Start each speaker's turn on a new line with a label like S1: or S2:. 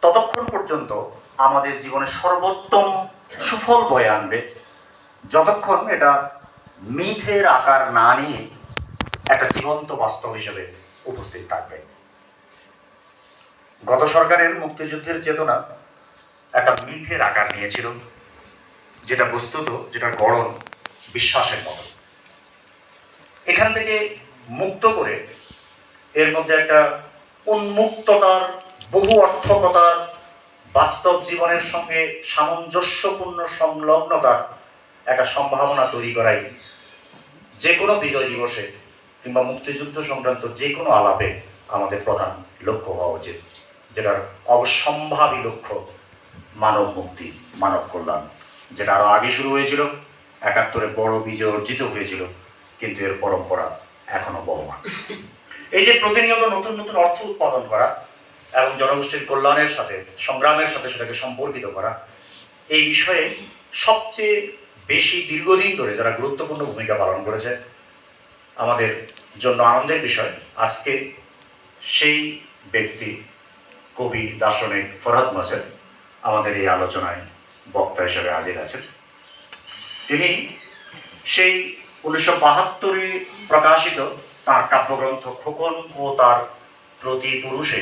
S1: ততক্ষণ পর্যন্ত আমাদের জীবনে সর্বোত্তম সুফল বয়ে আনবে, যতক্ষণ এটা মিথের আকার না নিয়ে একটা জীবন্ত বাস্তব হিসেবে উপস্থিত থাকবে। গত সরকারের মুক্তিযুদ্ধের চেতনা একটা মিথের আকার নিয়েছিল, যেটা বস্তুত, যেটা গড়ন বিশ্বাসের মতো। এখান থেকে মুক্ত করে এর মধ্যে একটা উন্মুক্ততার, বহু অর্থকতার, বাস্তব জীবনের সঙ্গে সামঞ্জস্যপূর্ণ সংলগ্নতার একটা সম্ভাবনা তৈরি করাই যে কোনো বিজয় দিবসে কিংবা মুক্তিযুদ্ধ সংক্রান্ত যে কোনো আলাপে আমাদের প্রধান লক্ষ্য হওয়া উচিত, যেটার অবশ্যম্ভাবী লক্ষ্য মানব মুক্তি, মানব কল্যাণ, যেটা আরো আগে শুরু হয়েছিল, ৭১ বড় বিজয় অর্জিত হয়েছিল, কিন্তু এর পরম্পরা এখনো বহমান। এই যে প্রতিনিয়ত নতুন নতুন অর্থ উৎপাদন করা এবং জনগোষ্ঠীর কল্যাণের সাথে, সংগ্রামের সাথে সেটাকে সম্পর্কিত করা, এই বিষয়ে সবচেয়ে বেশি দীর্ঘদিন ধরে যারা গুরুত্বপূর্ণ ভূমিকা পালন করেছে, আমাদের জন্য আনন্দের বিষয় আজকে সেই ব্যক্তি, কবি, দার্শনিক ফরহাদ মাজেদ আমাদের এই আলোচনায় বক্তা হিসেবে হাজির আছেন। তিনি সেই ১৯৭২ প্রকাশিত তার কাব্যগ্রন্থ খোকন ও তার প্রতিপুরুষে